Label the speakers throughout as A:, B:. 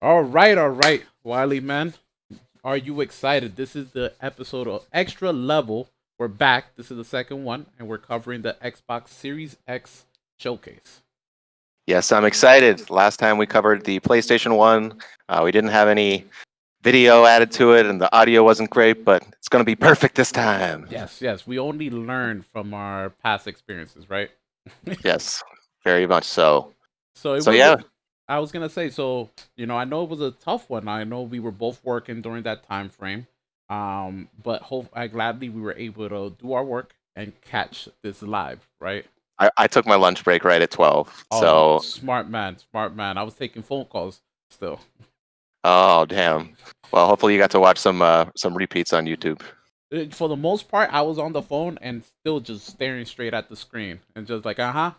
A: All right, Wiley man. Are you excited? This is the episode of Extra Level. We're back. This is the second one, and we're covering the Xbox Series X showcase.
B: Yes, I'm excited. Last time we covered the PlayStation 1, we didn't have any video added to it and the audio wasn't great, but it's going to be perfect this time.
A: Yes. We only learn from our past experiences, right?
B: Yes, very much so.
A: So it
B: So,
A: was.
B: yeah,
A: I was gonna say. So I know it was a tough one. I know we were both working during that time frame. But I gladly we were able to do our work and catch this live, right?
B: I took my lunch break right at 12.
A: Oh, you
B: So,
A: smart man, smart man. I was taking phone calls still.
B: oh, damn. Well, hopefully you got to watch some repeats on YouTube.
A: For the most part, I was on the phone and still just staring straight at the screen and just like, yeah,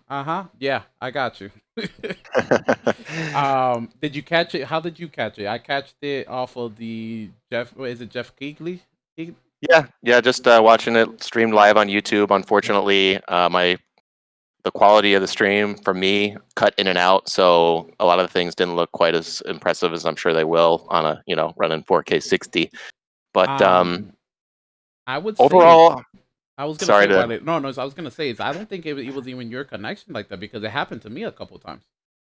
A: I got you. Did you catch it? How did you catch it? I catched it off of the Jeff. Is it Jeff Keighley?
B: Yeah, just watching it streamed live on YouTube. Unfortunately, the quality of the stream for me cut in and out, so a lot of the things didn't look quite as impressive as I'm sure they will on a running 4K 60. But
A: Um, I would say
B: overall,
A: I was gonna
B: sorry
A: say
B: to.
A: while it no no I was gonna say is I don't think it was even your connection like that because it happened to me a couple times.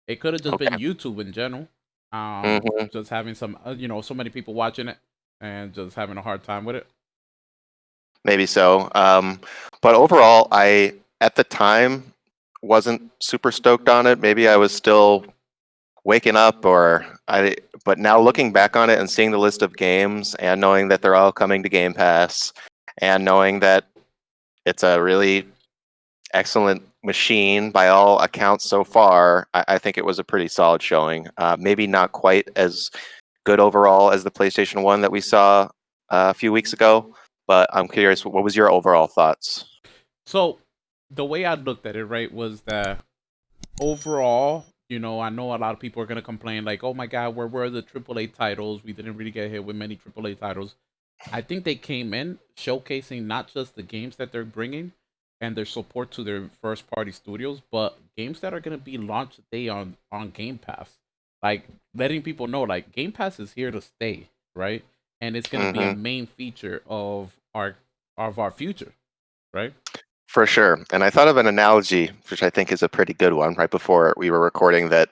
A: It could have just been
B: Okay.
A: YouTube in general.
B: hmm
A: Just having some so many people watching it and just having a hard time with it.
B: Maybe so. But overall, I at the time wasn't super stoked on it. Maybe I was still waking up, or I. But now looking back on it and seeing the list of games and knowing that they're all coming to Game Pass, and knowing that it's a really excellent machine by all accounts so far, I think it was a pretty solid showing. Maybe not quite as good overall as the PlayStation 1 that we saw a few weeks ago, but I'm curious, what was your overall thoughts?
A: So the way I looked at it, right, was that overall, I know a lot of people are gonna complain like, "Oh my God, where were the AAA titles? We didn't really get hit with many AAA titles." I think they came in showcasing not just the games that they're bringing and their support to their first party studios, but games that are gonna be launched today on Game Pass. Like letting people know, like Game Pass is here to stay, right? And it's gonna be a
B: hmm
A: main feature of our future, right?
B: For sure. And I thought of an analogy, which I think is a pretty good one, right before we were recording, that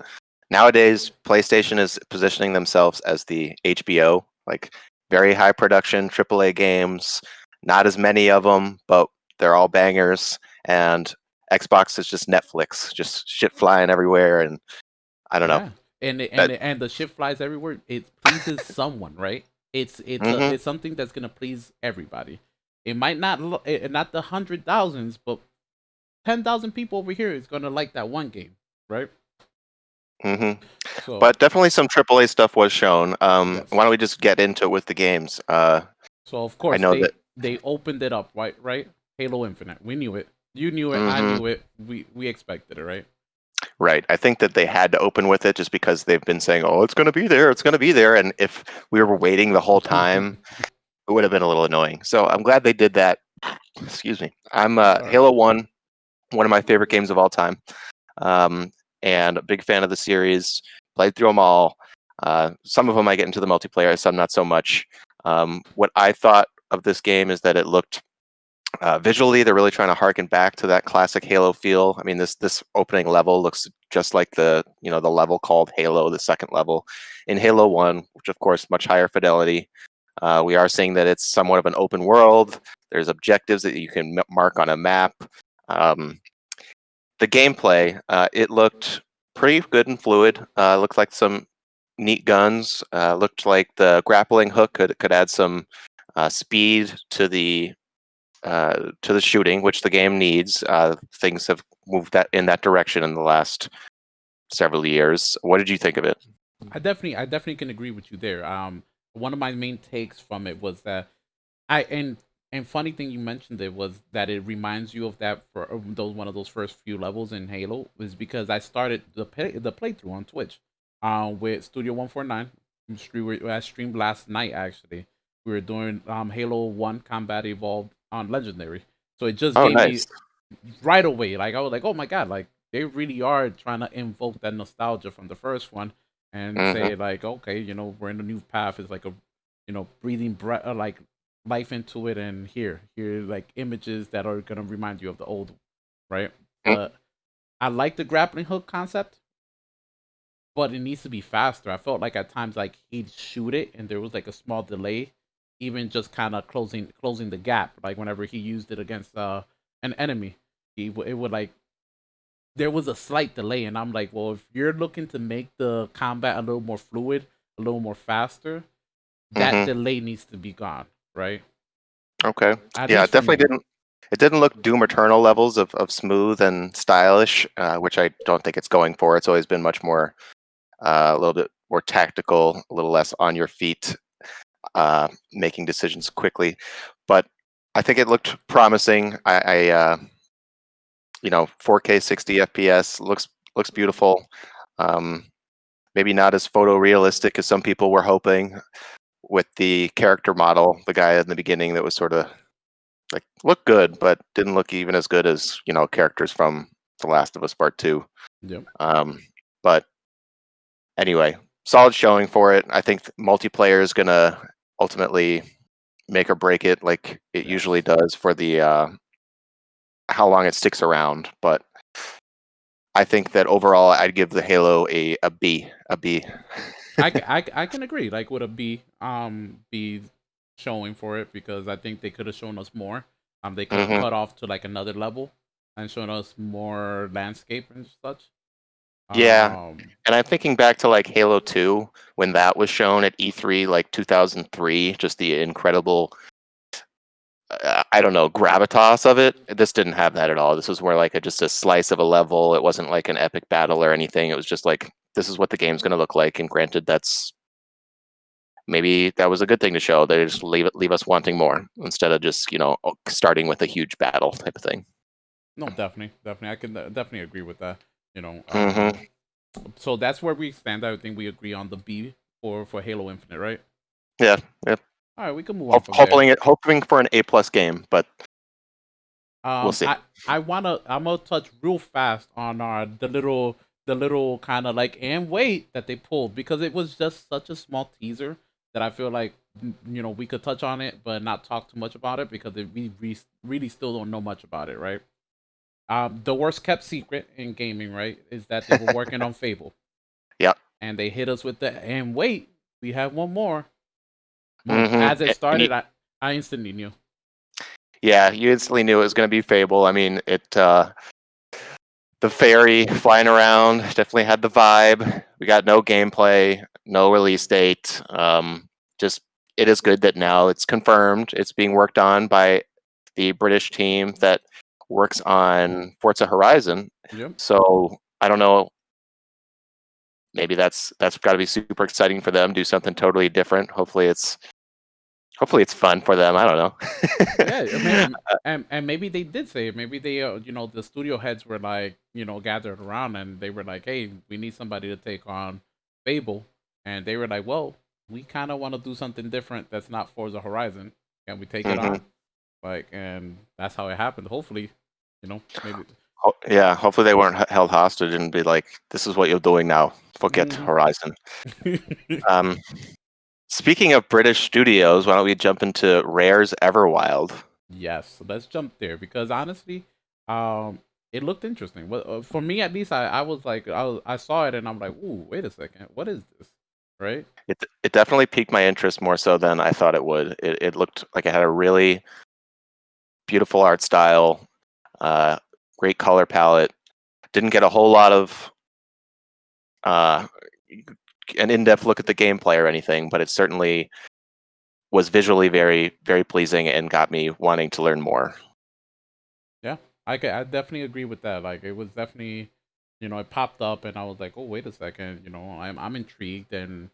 B: nowadays PlayStation is positioning themselves as the HBO, like very high production AAA games, not as many of them, but they're all bangers. And Xbox is just Netflix, just shit flying everywhere. And I don't know.
A: Yeah,
B: That,
A: and the shit flies everywhere. It pleases someone, right?
B: hmm
A: It's something that's gonna please everybody. It might not the hundred thousands, but 10,000 people over here is gonna like that one game, right?
B: hmm
A: So
B: But definitely some AAA stuff was shown.
A: yes,
B: Why don't we just get into it with the games?
A: so of
B: I
A: course
B: know that.
A: they opened it up, right? Right? Halo Infinite. We knew it. You knew it. I
B: hmm
A: knew it. We expected it, right?
B: Right. I think that they had to open with it just because they've been saying, "Oh, it's going to be there. It's going to be there." And if we were waiting the whole time, it would have been a little annoying. So I'm glad they did that. Excuse me. I'm
A: Sorry.
B: Halo 1, one of my favorite games of all time. Um, and a big fan of the series. Played through them all. Some of them I get into the multiplayer, some not so much. What I thought of this game is that it looked visually, they're really trying to harken back to that classic Halo feel. I mean, this opening level looks just like the level called Halo, the second level in Halo One, which of course much higher fidelity. We are seeing that it's somewhat of an open world. There's objectives that you can mark on a map. Um, the gameplay, it looked pretty good and fluid. Looked like some neat guns. Looked like the grappling hook could add some speed to the shooting, which the game needs. Things have moved that in that direction in the last several years. What did you think of it?
A: I definitely can agree with you there. One of my main takes from it was that I and funny thing you mentioned it was that it reminds you of that for those one of those first few levels in Halo is because I started the playthrough on Twitch, with Studio 149. I streamed last night actually. We were doing Halo One Combat Evolved on Legendary, so it just
B: Oh,
A: gave me
B: nice.
A: right away. Like I was like, oh my god, like they really are trying to invoke that nostalgia from the first one. and
B: Hmm.
A: say like, okay, we're in a new path. It's like a, breathing breath, like life into it, and here like images that are gonna remind you of the old, right? But I like the grappling hook concept, but it needs to be faster. I felt like at times like he'd shoot it and there was like a small delay, even just kind of closing the gap. Like whenever he used it against an enemy, it would like there was a slight delay, and I'm like, well, if you're looking to make the combat a little more fluid, a little more faster, that
B: Hmm.
A: delay needs to be gone, right?
B: Okay.
A: At
B: Yeah,
A: least
B: it
A: for
B: definitely
A: me.
B: didn't. It didn't look Doom Eternal levels of smooth and stylish, which I don't think it's going for. It's always been much more, a little bit more tactical, a little less on your feet, making decisions quickly. But I think it looked promising. 4K 60 FPS looks beautiful. Um, Maybe not as photorealistic as some people were hoping with the character model, the guy in the beginning that was sort of like looked good, but didn't look even as good as characters from The Last of Us Part Two.
A: Yep.
B: Um, but anyway, solid showing for it. I think multiplayer is gonna ultimately make or break it, like it usually
A: Yes.
B: does for the how long it sticks around. But I think that overall, I'd give the Halo a B, a B.
A: I can agree. Like with a B showing for it because I think they could have shown us more. They could have
B: Hmm.
A: cut off to like another level and shown us more landscape and such.
B: Yeah,
A: Um,
B: and I'm thinking back to like Halo 2 when that was shown at E3 like 2003, just the incredible I don't know, gravitas of it. This didn't have that at all. This was more like just a slice of a level. It wasn't like an epic battle or anything. It was just like this is what the game's going to look like, and granted that's maybe that was a good thing to show. They just leave us wanting more instead of just, starting with a huge battle type of thing.
A: no, definitely, I can definitely agree with that. You know,
B: Hmm.
A: so that's where we stand. I think we agree on the B for Halo Infinite, right?
B: Yeah, yeah.
A: All right, we can move on from there.
B: Hoping for an A+ game, but we'll
A: Um,
B: see.
A: I I'm gonna touch real fast on the little kind of like and wait that they pulled because it was just such a small teaser that I feel like we could touch on it but not talk too much about it because we really still don't know much about it, right? The worst kept secret in gaming, right, is that they were working on Fable
B: Yeah.
A: and they hit us with the and wait, we have one more. Boom!
B: Hmm.
A: As it
B: And
A: started, I instantly knew.
B: yeah, you instantly knew it was going to be Fable. I mean, the fairy flying around definitely had the vibe. We got no gameplay, no release date. Just it is good that now it's confirmed. It's being worked on by the British team that works on Forza Horizon.
A: Yep.
B: So I don't know. Maybe that's got to be super exciting for them. Do something totally different. Hopefully it's fun for them. I don't know.
A: Yeah, and maybe they did say it. Maybe they, the studio heads were like, gathered around and they were like, "Hey, we need somebody to take on Fable," and they were like, "Well, we kind of want to do something different that's not Forza Horizon. Can we take it
B: Hmm.
A: on?" Like, and that's how it happened. Hopefully, maybe.
B: Yeah, hopefully they weren't held hostage and be like, "This is what you're doing now. Forget
A: Hmm.
B: Horizon." Um, Speaking of British studios, why don't we jump into Rare's Everwild?
A: Yes, so let's jump there because honestly, um, it looked interesting. Well, for me at least, I was like, I saw it and I'm like, ooh, wait a second, what is this, right?
B: It definitely piqued my interest more so than I thought it would. It looked like it had a really beautiful art style, uh, great color palette. Didn't get a whole lot of uh, an in-depth look at the gameplay or anything, but it certainly was visually very, very pleasing and got me wanting to learn more.
A: Yeah, I definitely agree with that. Like, it was definitely, it popped up and I was like, oh, wait a second, I'm intrigued and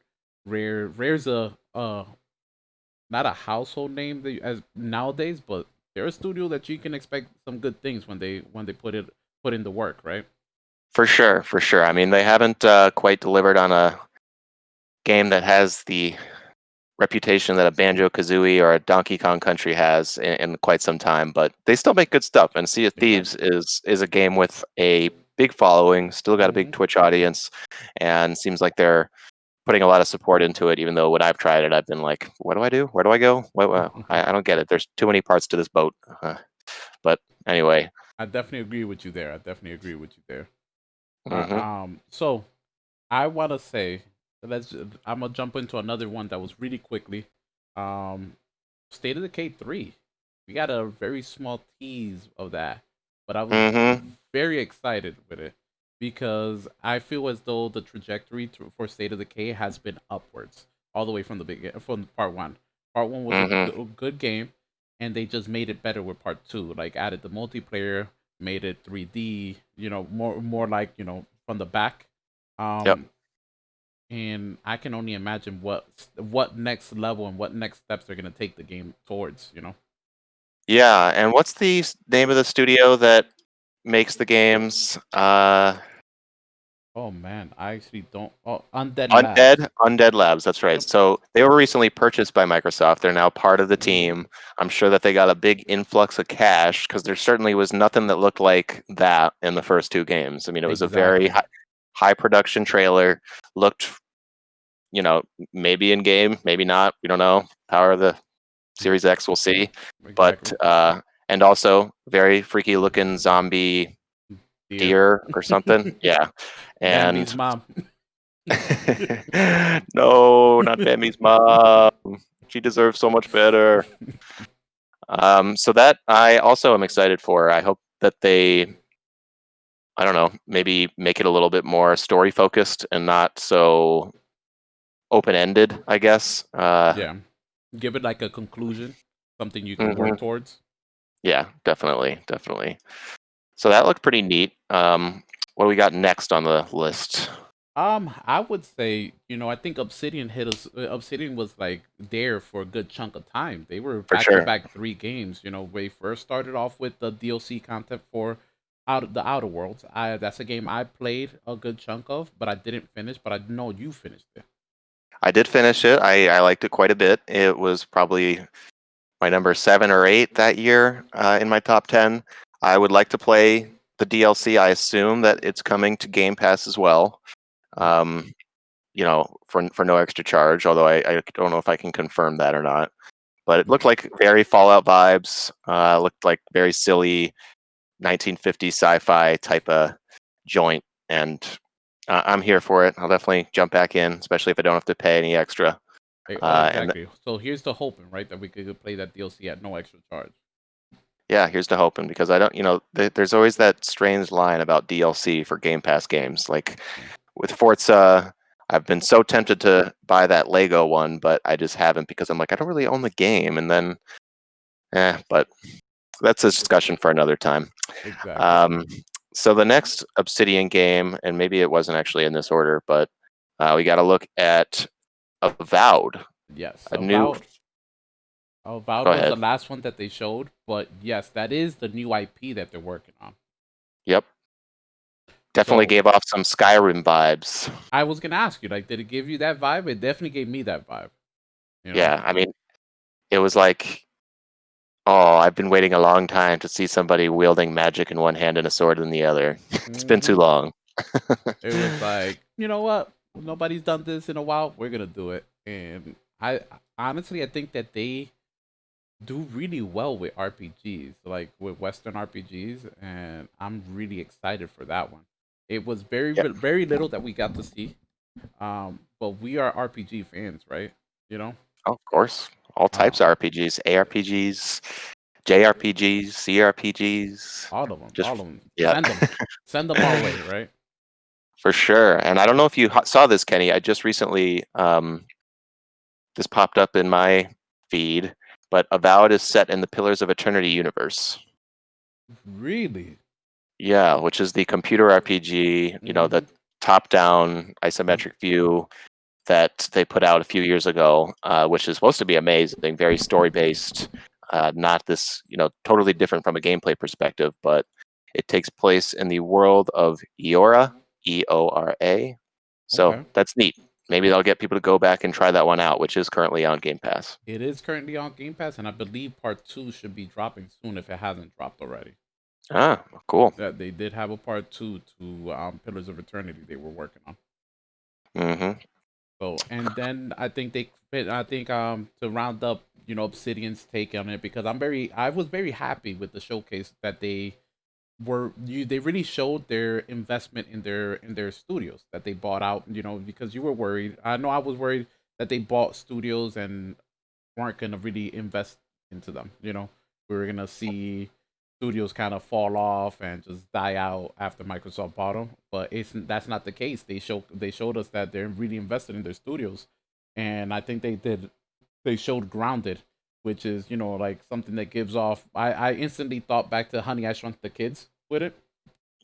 A: Rare's a not a household name as nowadays, but they're a studio that you can expect some good things when they put in the work, right?
B: For sure, for sure. I mean, they haven't quite delivered on a game that has the reputation that a Banjo Kazooie or a Donkey Kong Country has in quite some time, but they still make good stuff. And Sea of Thieves
A: Exactly.
B: is a game with a big following, still got a big
A: Hmm.
B: Twitch audience, and seems like they're putting a lot of support into it. Even though when I've tried it, I've been like, "What do I do? Where do I go? I don't get it. There's too many parts to this boat." But anyway,
A: I definitely agree with you there. I definitely agree with you there.
B: hmm
A: So I want to say, I'm gonna jump into another one that was really quickly. Um, State of Decay 3. We got a very small tease of that, but I was
B: hmm
A: very excited with it because I feel as though the trajectory for State of Decay has been upwards all the way from the from part one. Part one was a
B: hmm
A: good game, and they just made it better with part two. Like added the multiplayer, made it 3D. More like from the back.
B: Yep.
A: Um, and I can only imagine what next level and what next steps they're gonna take the game towards.
B: Yeah, and what's the name of the studio that makes the games?
A: Oh man, I actually don't. Oh, Undead Labs.
B: Undead Labs. That's right.
A: Yep.
B: So they were recently purchased by Microsoft. They're now part of the
A: Hmm.
B: team. I'm sure that they got a big influx of cash because there certainly was nothing that looked like that in the first two games. I mean, it was a very
A: Exactly.
B: high production trailer. Looked, maybe in game, maybe not. We don't know. Power of the Series X, we'll see. But
A: Exactly.
B: and also very freaky looking zombie
A: Dear.
B: deer or something. Yeah,
A: Bambi's
B: and
A: mom.
B: no, not Bambi's mom. She deserves so much better. So that I also am excited for. I hope that they, I don't know, maybe make it a little bit more story focused and not so open ended, I guess.
A: Yeah. Give it like a conclusion, something you can work
B: Mhm.
A: towards.
B: Yeah, definitely, definitely. So that looked pretty neat. What do we got next on the list?
A: I would say, I think Obsidian hit us. Obsidian was like there for a good chunk of time. They were
B: For
A: back to
B: sure.
A: back three games. They first started off with the DLC content for the Outer Worlds. That's a game I played a good chunk of, but I didn't finish. But I know you finished it.
B: I did finish it. I liked it quite a bit. It was probably my number 7 or 8 that year in my top 10. I would like to play the DLC. I assume that it's coming to Game Pass as well. Um, for no extra charge. Although I don't know if I can confirm that or not. But it looked like very Fallout vibes. Looked like very silly 1950s sci-fi type of joint, and I'm here for it. I'll definitely jump back in, especially if I don't have to pay any extra.
A: Oh,
B: And
A: exactly. So here's the hoping, right, that we could play that DLC at no extra charge.
B: yeah, here's to hoping because I don't, there's always that strange line about DLC for Game Pass games. Like
A: Yeah.
B: with Forza, I've been so tempted to buy that Lego one, but I just haven't because I'm like, I don't really own the game. And then, but that's a discussion for another time.
A: Exactly.
B: Um, so the next Obsidian game, and maybe it wasn't actually in this order, but we got to look at Avowed,
A: Yes.
B: a new.
A: Avowed
B: Go
A: was the
B: ahead.
A: last one that they showed, but yes, that is the new IP that they're working on.
B: Yep, definitely
A: So
B: gave off some Skyrim vibes.
A: I was gonna ask you, like, did it give you that vibe? It definitely gave me that vibe. You know.
B: Yeah, I mean, it was like, oh, I've been waiting a long time to see somebody wielding magic in one hand and a sword in the other. It's been too
A: Hmm.
B: long.
A: It was like, you know what? Nobody's done this in a while. We're gonna do it. And I honestly, I think that they do really well with RPGs, like with Western RPGs, and I'm really excited for that one. It was
B: Yeah,
A: very little that we got to see, but we are RPG fans, right? You know,
B: of course. All types
A: um,
B: of RPGs, ARPGs, JRPGs, CRPGs. Just,
A: all of them.
B: yeah.
A: Send them our way, right?
B: For sure. And I don't know if you saw this, Kenny. I just recently, this popped up in my feed, but Avowed is set in the Pillars of Eternity universe.
A: Really?
B: Yeah, which is the computer RPG,
A: Mm-hmm.
B: the top-down isometric view that they put out a few years ago, which is supposed to be amazing, very story-based, not this, totally different from a gameplay perspective, but it takes place in the world of Eora, Eora. So
A: Okay.
B: that's neat. Maybe that'll get people to go back and try that one out, which is currently on Game Pass.
A: It is currently on Game Pass, and I believe Part 2 should be dropping soon if it hasn't dropped already.
B: Ah, cool.
A: That they did have a part 2 to Pillars of Eternity they were working on.
B: Mm-hmm.
A: So, and then I think to round up, Obsidian's take on it, because I was very happy with the showcase that they really showed their investment in their studios that they bought out, because you were worried. I know I was worried that they bought studios and weren't going to really invest into them. We were going to see studios kind of fall off and just die out after Microsoft bought them. But that's not the case. They showed us that they're really invested in their studios, and I think they did. They showed Grounded, which is like something that gives off. I instantly thought back to Honey I Shrunk the Kids with it.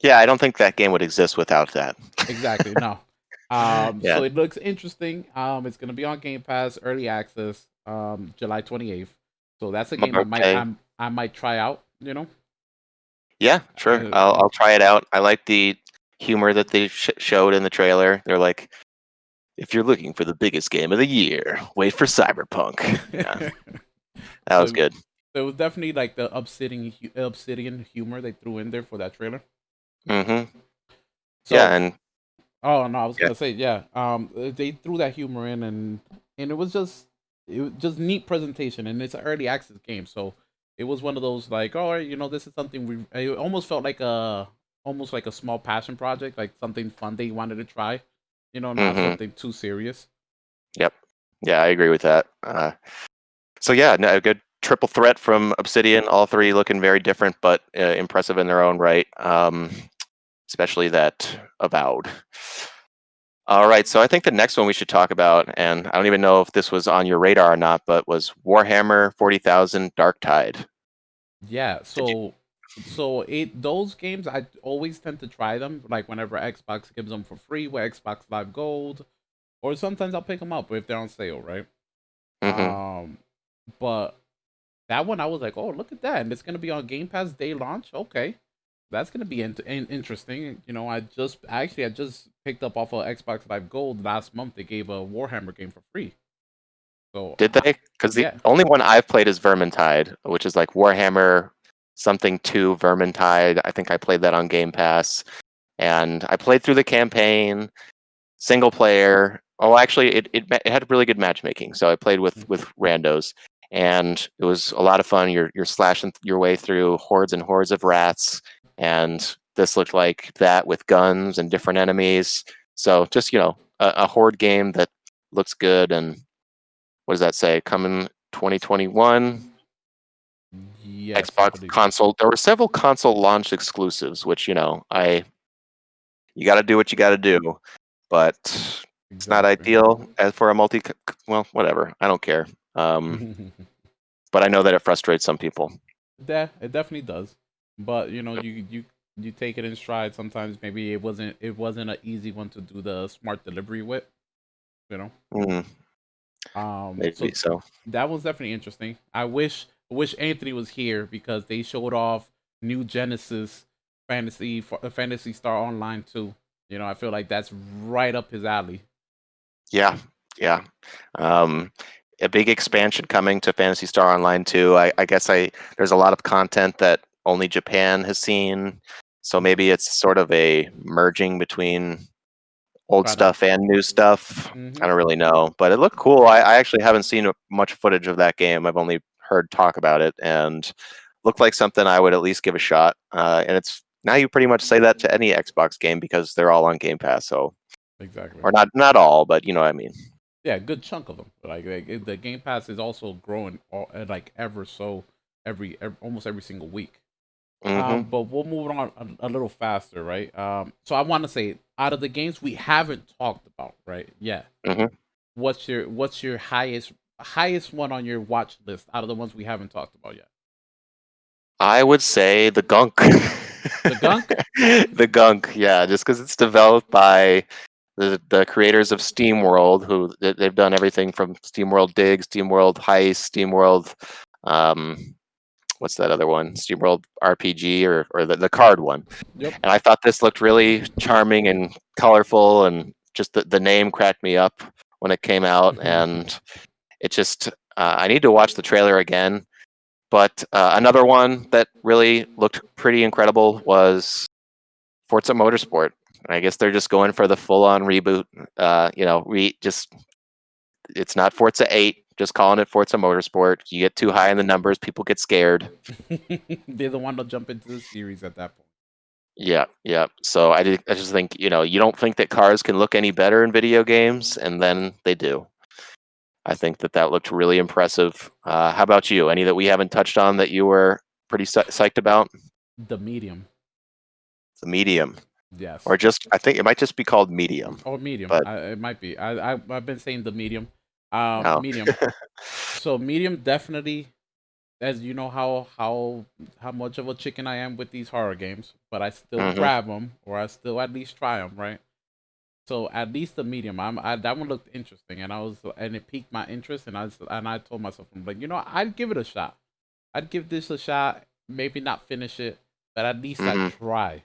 B: Yeah, I don't think that game would exist without that.
A: Exactly. No.
B: Yeah,
A: So it looks interesting. It's gonna be on Game Pass early access, July 28th. So that's a game
B: okay.
A: I might try out.
B: Yeah, sure.
A: Uh,
B: I'll try it out. I like the humor that they showed in the trailer. They're like, if you're looking for the biggest game of the year, wait for Cyberpunk. Yeah, that was
A: so
B: good.
A: it was definitely like the obsidian humor they threw in there for that trailer.
B: Mm-hmm. Yeah,
A: So
B: and
A: oh no, I was
B: yeah.
A: gonna say yeah. They threw that humor in, and it was just neat presentation, and it's an early access game, so it was one of those like, oh, this is something we. It almost felt like almost like a small passion project, like something fun they wanted to try. Not
B: Mm-hmm.
A: something too serious.
B: Yep. Yeah, I agree with that. So yeah, no, a good triple threat from Obsidian. All three looking very different, but impressive in their own right. Especially that Avowed. All right, so I think the next one we should talk about, and I don't even know if this was on your radar or not, but was Warhammer 40,000 Dark Tide.
A: Yeah,
B: Did you?
A: so it those games I always tend to try them like whenever Xbox gives them for free with Xbox Live Gold, or sometimes I'll pick them up if they're on sale, right?
B: Mm-hmm.
A: Um, but that one I was like, oh, look at that, and it's gonna be on Game Pass day launch. Okay, that's gonna be interesting. I just picked up off of Xbox Live Gold last month. They gave a Warhammer game for free. So
B: Did they? Because the
A: yeah,
B: only one I've played is Vermintide, which is like Warhammer something 2 Vermintide. I think I played that on Game Pass, and I played through the campaign, single player. Oh, actually, it had really good matchmaking. So I played with randos, and it was a lot of fun. You're slashing your way through hordes and hordes of rats, and this looked like that with guns and different enemies. So just a horde game that looks good. And what does that say? Coming 2021.
A: yes, I
B: Xbox
A: believe so.
B: console. There were several console launch exclusives, which I you got to do what you got to do, but it's not
A: Exactly.
B: ideal as for a multi. Well, whatever. I don't care. Um, but I know that it frustrates some people.
A: Yeah, it definitely does. But you take it in stride. Sometimes maybe it wasn't an easy one to do the smart delivery with. You know.
B: Mm, maybe
A: So
B: so.
A: that was definitely interesting. I wish Anthony was here because they showed off new Genesis Fantasy Star Online too. I feel like that's right up his alley.
B: Yeah, yeah. Um, a big expansion coming to Fantasy Star Online too. I guess there's a lot of content that only Japan has seen, so maybe it's sort of a merging between old
A: Try to.
B: stuff and new stuff. I
A: Hmm.
B: don't really know, but it looked cool. I actually haven't seen much footage of that game. I've only heard talk about it, and looked like something I would at least give a shot. And it's now you pretty much say that to any Xbox game because they're all on Game Pass. So,
A: Exactly.
B: or not all, but you know what I mean.
A: Yeah, a good chunk of them. The Game Pass is also growing like ever so almost every single week.
B: Hmm.
A: But we'll move on a little faster, right? So I want to say out of the games we haven't talked about, right? Yeah.
B: Hmm.
A: What's your highest one on your watch list out of the ones we haven't talked about yet?
B: I would say the gunk.
A: The Gunk?
B: The gunk, yeah, just because it's developed by the creators of SteamWorld, who they've done everything from SteamWorld Dig, SteamWorld Heist, SteamWorld, um, what's that other one? SteamWorld RPG or the card one.
A: Yep.
B: And I thought this looked really charming and colorful, and just the name cracked me up when it came out. And it just I need to watch the trailer again, But another one that really looked pretty incredible was Forza Motorsport. I guess they're just going for the full-on reboot. It's not Forza 8, just calling it Forza Motorsport. You get too high in the numbers, people get scared.
A: They're the one to jump into the series at that point.
B: Yeah, yeah. So I just think, you don't think that cars can look any better in video games, and then they do. I think that looked really impressive. How about you? Any that we haven't touched on that you were pretty psyched about?
A: The medium.
B: The medium,
A: Yes.
B: or I think it might just be called medium.
A: Or medium.
B: But
A: It might be. I've been saying the medium.
B: no.
A: Medium. So medium definitely, as you know how much of a chicken I am with these horror games, but I still
B: Hmm.
A: grab them or I still at least try them, right? So at least the medium, that one looked interesting, and it piqued my interest, and I told myself, I'm like, I'd give it a shot. I'd give this a shot. Maybe not finish it, but at least I
B: Hmm.
A: try,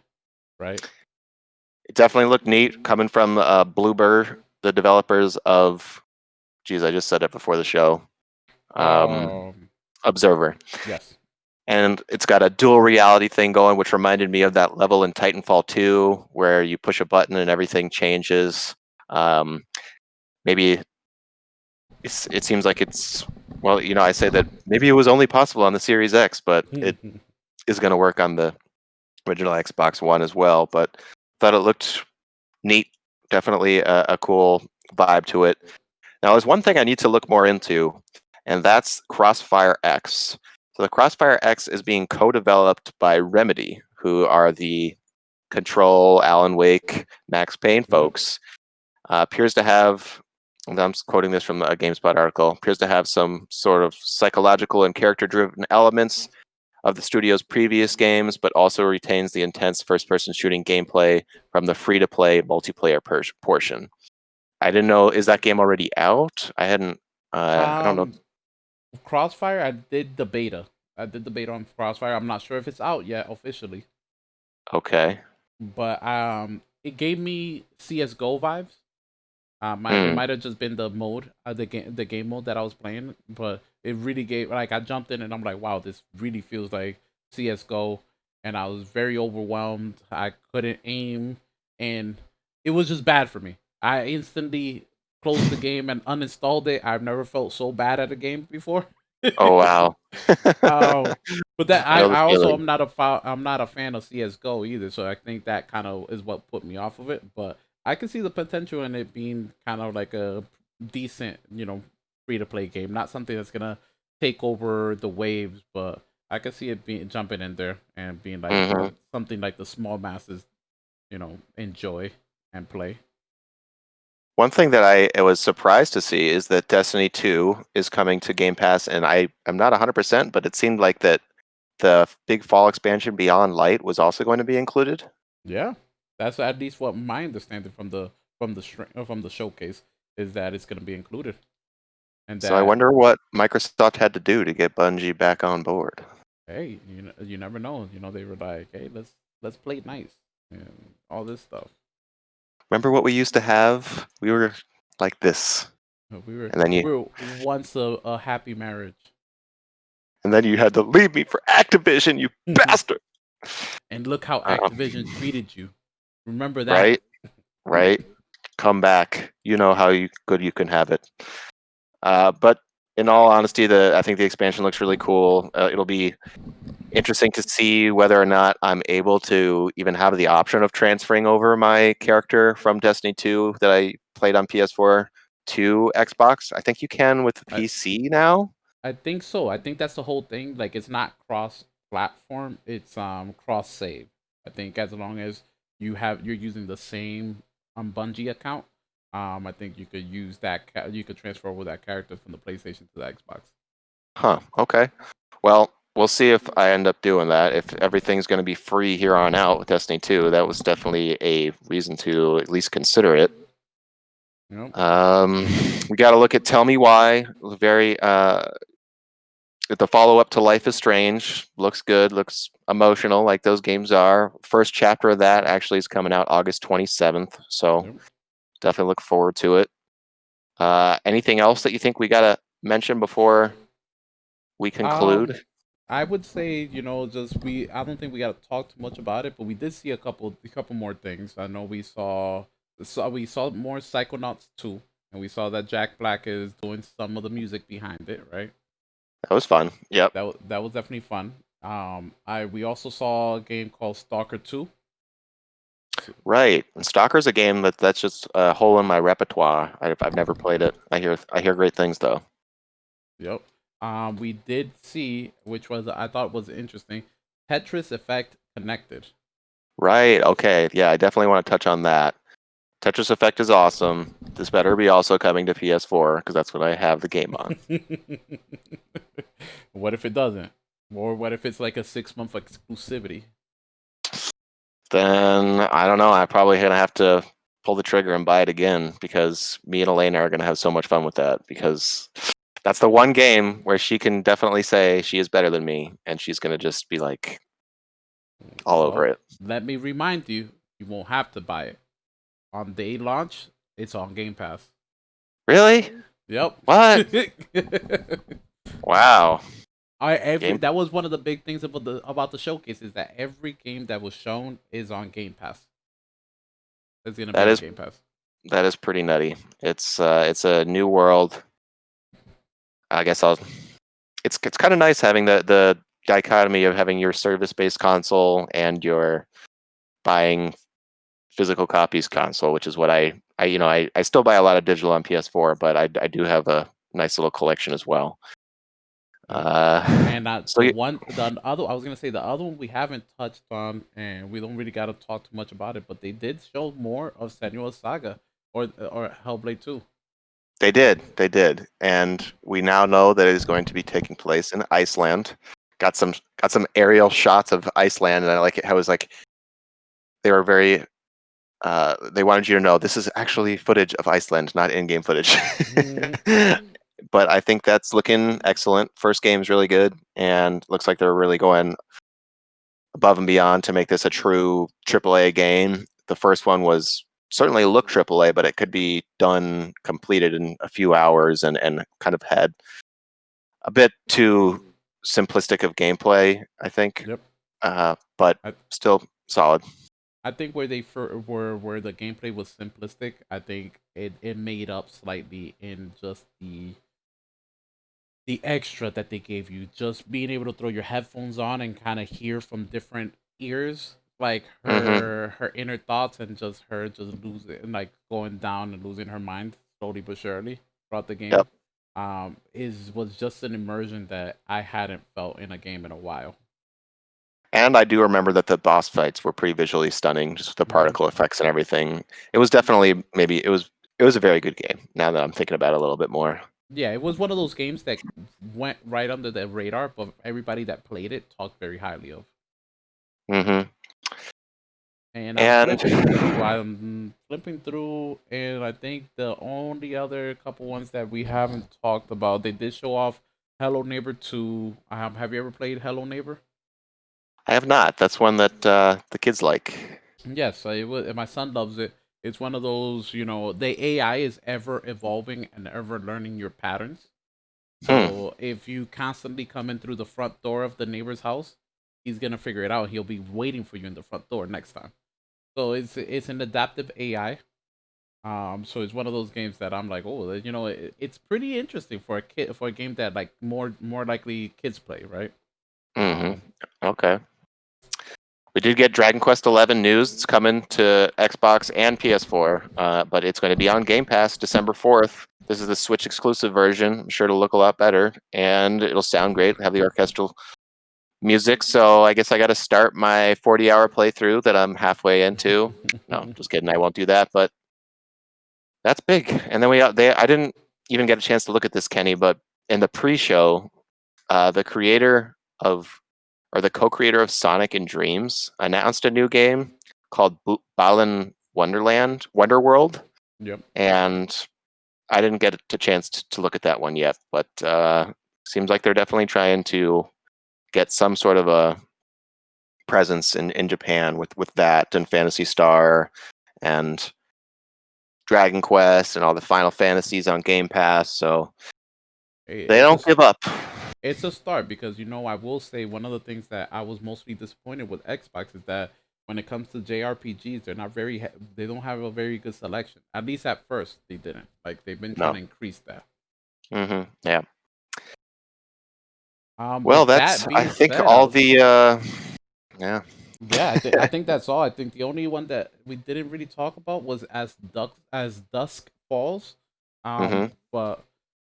A: right?
B: It definitely looked neat coming from Bluebird, the developers of. Geez, I just said it before the show.
A: Um,
B: Observer.
A: yes.
B: And it's got a dual reality thing going, which reminded me of that level in Titanfall 2 where you push a button and everything changes. Maybe it seems like well, I say that maybe it was only possible on the Series X, but it is going to work on the original Xbox One as well. But thought it looked neat. Definitely a cool vibe to it. Now, there's one thing I need to look more into, and that's Crossfire X. So the Crossfire X is being co-developed by Remedy, who are the Control, Alan Wake, Max Payne
A: Yep.
B: folks. Appears to have, and I'm quoting this from a GameSpot article, appears to have some sort of psychological and character-driven elements of the studio's previous games, but also retains the intense first-person shooting gameplay from the free-to-play multiplayer portion. I didn't know. Is that game already out? I hadn't. I don't know.
A: Um, Crossfire. I did the beta. I did the beta on Crossfire. I'm not sure if it's out yet officially,
B: Okay.
A: but it gave me CS:GO vibes. It
B: Mm.
A: might have just been the mode, the game mode that I was playing, but it really gave like I jumped in and I'm like, wow, this really feels like CS:GO, and I was very overwhelmed. I couldn't aim, and it was just bad for me. I instantly closed the game and uninstalled it. I've never felt so bad at a game before.
B: Oh wow.
A: Um, but that
B: I know the
A: I also
B: feeling.
A: I'm not a fan of CS:GO either, so I think that kind of is what put me off of it. But I can see the potential in it being kind of like a decent, free to play game, not something that's gonna take over the waves, but I can see it being jumping in there and being like
B: Hmm.
A: something like the small masses, enjoy and play.
B: One thing that I was surprised to see is that Destiny 2 is coming to Game Pass, and I'm not 100%, but it seemed like that the big fall expansion Beyond Light was also going to be included.
A: Yeah, that's at least what my understanding from the showcase is that it's gonna be included. And
B: So I
A: that,
B: wonder what Microsoft had to do to get Bungie back on board.
A: hey, you never know. They were like, hey, let's play nice and all this stuff.
B: Remember what we used to have? We were like this,
A: We were
B: and then you
A: we were once a happy marriage.
B: and then you had to leave me for Activision, you bastard.
A: And look how
B: Um,
A: Activision treated you. Remember that.
B: right, right. Come back. You know how good you can have it. But in all honesty, I think the expansion looks really cool. It'll be interesting to see whether or not I'm able to even have the option of transferring over my character from Destiny 2 that I played on PS4 to Xbox. I think you can with the
A: I
B: PC now.
A: I think so. I think that's the whole thing. Like it's not cross platform. It's cross save. I think as long as you're using the same Bungie account, I think you could use you could transfer over that character from the PlayStation to the Xbox.
B: Huh. Okay. Well, we'll see if I end up doing that. If everything's going to be free here on out with Destiny 2, that was definitely a reason to at least consider it.
A: You
B: We got to look at Tell Me Why. Very the follow up to Life is Strange looks good, looks emotional like those games are. First chapter of that actually is coming out August 27th, so
A: Yep.
B: definitely look forward to it. Anything else that you think we got to mention before we
A: Um,
B: conclude?
A: I would say, I don't think we got to talk too much about it, but we did see a couple more things. I know we saw more Psychonauts 2, and we saw that Jack Black is doing some of the music behind it, right?
B: That was fun. Yep.
A: That was definitely fun. I we also saw a game called Stalker 2.
B: Right. And Stalker's a game that's just a hole in my repertoire. I've never played it. I hear great things though.
A: Yep. We did see, which was I thought was interesting, Tetris Effect Connected.
B: Right. Okay. Yeah, I definitely want to touch on that. Tetris Effect is awesome. This better be also coming to PS4 because that's what I have the game on.
A: What if it doesn't? Or what if it's like a 6 month exclusivity?
B: Then I don't know. I'm probably gonna have to pull the trigger and buy it again because me and Elena are gonna have so much fun with that because that's the one game where she can definitely say she is better than me and she's gonna just be like all over
A: Well,
B: it.
A: let me remind you, you won't have to buy it. On day launch, it's on Game Pass.
B: Really?
A: Yep.
B: What? Wow. Game
A: That was one of the big things about the showcase is that every game that was shown is on Game Pass. It's gonna be
B: that
A: on
B: is
A: Game Pass.
B: that is pretty nutty. It's a new world. I guess I'll it's kind of nice having the dichotomy of having your service based console and your buying physical copies console, which is what I still buy a lot of digital on PS4, but I do have a nice little collection as well.
A: Yep.
B: Uh,
A: And
B: so
A: the other, I was gonna say the other one we haven't touched on, and we don't really gotta talk too much about it. But they did show more of Senua's Saga or Hellblade 2.
B: they did, and we now know that it is going to be taking place in Iceland. Got some aerial shots of Iceland, and I like it how it was like they were very they wanted you to know this is actually footage of Iceland, not in-game footage.
A: Mhm.
B: But I think that's looking excellent. First game's really good, and looks like they're really going above and beyond to make this a true AAA game. The first one was certainly looked AAA, but it could be done completed in a few hours and kind of had a bit too simplistic of gameplay, I think,
A: Yep.
B: but
A: I
B: still solid.
A: I think where the gameplay was simplistic, I think it made up slightly in just the extra that they gave you, just being able to throw your headphones on and kind of hear from different ears, like
B: Hmm.
A: her inner thoughts, and just her just losing, like going down and losing her mind slowly but surely throughout the game.
B: Yep.
A: Is was just an immersion that I hadn't felt in a game in a while.
B: And I do remember that the boss fights were pretty visually stunning, just with the
A: Hmm.
B: particle effects and everything. It was definitely it was a very good game. Now that I'm thinking about it a little bit more.
A: Yeah, it was one of those games that went right under the radar, but everybody that played it talked very highly of.
B: Hmm.
A: And
B: And
A: I'm flipping through, and I think the only other couple ones that we haven't talked about, they did show off Hello Neighbor 2. Have you ever played Hello Neighbor?
B: I have not. That's one that the kids like.
A: Yes, my son loves it. It's one of those, the AI is ever evolving and ever learning your patterns.
B: Hmm.
A: So if you constantly come in through the front door of the neighbor's house, he's gonna figure it out. He'll be waiting for you in the front door next time. So it's an adaptive AI. So it's one of those games that I'm like, oh, it's pretty interesting for a game that like more likely kids play, right?
B: Hmm.
A: Um,
B: Okay. We did get Dragon Quest XI news. It's coming to Xbox and PS4, but it's going to be on Game Pass December 4th. This is the Switch exclusive version. I'm sure it'll look a lot better, and it'll sound great. Have the orchestral music. So I guess I got to start my 40-hour playthrough that I'm halfway into. No, just kidding. I won't do that, but that's big. And then I didn't even get a chance to look at this, Kenny, but in the pre-show, the creator of or the co-creator of Sonic and Dreams announced a new game called Balan Wonderworld,
A: yep.
B: and I didn't get a chance to look at that one yet, but seems like they're definitely trying to get some sort of a presence in Japan with that and Fantasy Star and Dragon Quest and all the Final Fantasies on Game Pass, so
A: It,
B: they
A: it
B: don't
A: just
B: give up.
A: It's a start because I will say one of the things that I was mostly disappointed with Xbox is that when it comes to JRPGs, they're not very they don't have a very good selection. At least at first they didn't. Like they've been trying
B: No.
A: to increase that.
B: Yeah. Well,
A: With
B: that's,
A: that
B: I
A: being
B: think,
A: said,
B: all the yeah.
A: yeah, I think that's all. I think the only one that we didn't really talk about was as Dusk Falls.
B: hmm
A: But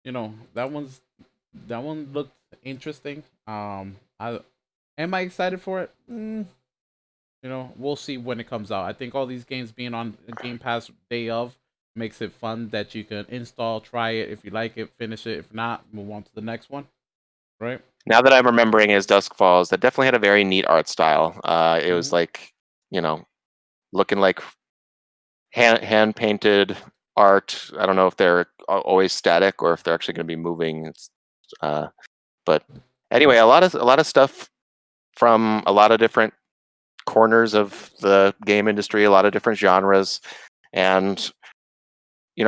A: that one looked interesting. I am I excited for it? We'll see when it comes out. I think all these games being on Game Pass day of makes it fun that you can install, try it. If you like it, finish it. If not, move on to the next one. Right?
B: Now that I'm remembering is Dusk Falls, that definitely had a very neat art style. It was
A: Hmm.
B: like, looking like hand painted art. I don't know if they're always static or if they're actually going to be moving. Uh, but anyway, a lot of stuff from a lot of different corners of the game industry, a lot of different genres, and a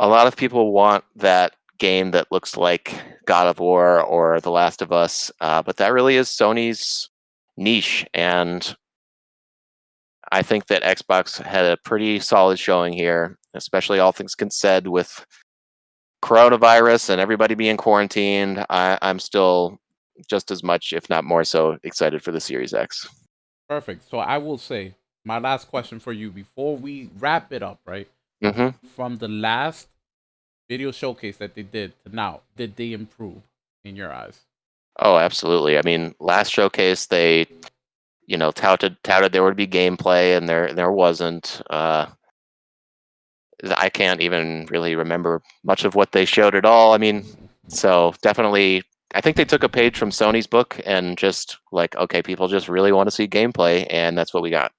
B: lot of people want that game that looks like God of War or The Last of Us, but that really is Sony's niche, and I think that Xbox had a pretty solid showing here, especially all things considered with coronavirus and everybody being quarantined. I'm still just as much, if not more so, excited for the Series X.
A: Perfect. So I will say my last question for you before we wrap it up, right?
B: hmm
A: From the last video showcase that they did to now, did they improve in your eyes?
B: Oh, absolutely. I mean, last showcase they, touted there would be gameplay, and there wasn't. I can't even really remember much of what they showed at all. I mean, so definitely, I think they took a page from Sony's book and just like, okay, people just really want to see gameplay, and that's what we got.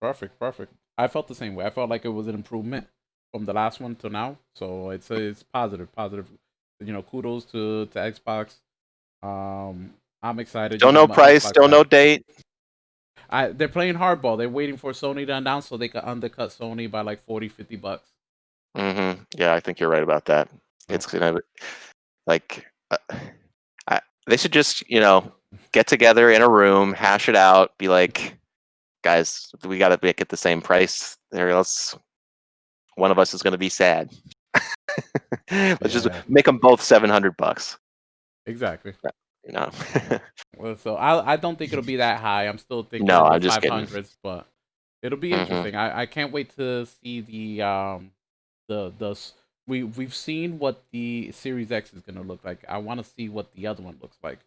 A: Perfect, perfect. I felt the same way. I felt like it was an improvement from the last one to now. So it's positive, positive. Kudos to Xbox. I'm excited.
B: Still no
A: I'm an
B: price,
A: Xbox
B: still
A: guy.
B: no date.
A: They're playing hardball. They're waiting for Sony to announce so they can undercut Sony by like 40, $50.
B: Yeah, I think you're right about that.
A: So
B: It's gonna like they should just get together in a room, hash it out, be like, guys, we got to make it the same price, or else one of us is going to be sad. Let's just
A: yeah,
B: make them both $700.
A: exactly.
B: You know.
A: Well, so I don't think it'll be that high. I'm still thinking
B: No,
A: in the
B: I'm just kidding.
A: 500s, but it'll be
B: hmm
A: interesting. I can't wait to see the we've seen what the Series X is gonna look like. I want to see what the other one looks like.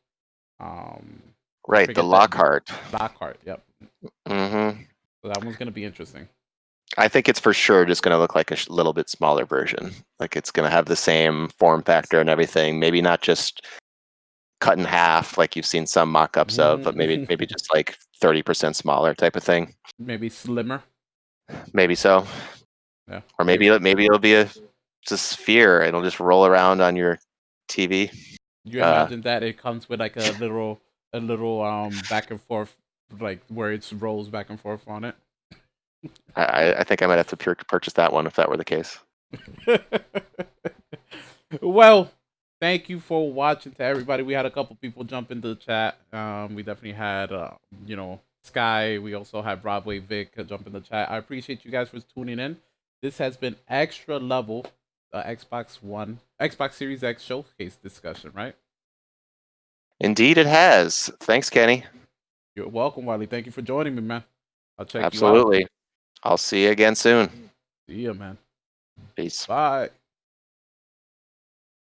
A: Um, I
B: Right, the
A: forget the
B: Lockhart.
A: Lockhart. Yep.
B: hmm
A: So that one's gonna be interesting.
B: I think it's for sure just going to look like a little bit smaller version. Like it's going to have the same form factor and everything. Maybe not just cut in half like you've seen some mock-ups of, but maybe just like 30% smaller type of thing.
A: Maybe slimmer.
B: Maybe so.
A: Yeah.
B: Or maybe it'll be a sphere. It'll just roll around on your TV.
A: You
B: Uh,
A: imagine that it comes with like a little back and forth, like where it rolls back and forth on it.
B: I think I might have to purchase that one if that were the case.
A: Well, thank you for watching to everybody. We had a couple people jump into the chat. We definitely had Sky. We also had Broadway Vic jump in the chat. I appreciate you guys for tuning in. This has been Extra Level, Xbox Series X showcase discussion, right?
B: Indeed, it has. Thanks, Kenny.
A: You're welcome, Wiley. Thank you for joining me, man. I'll check you out.
B: Absolutely. I'll see you again soon.
A: See ya, man.
B: Peace.
A: Bye.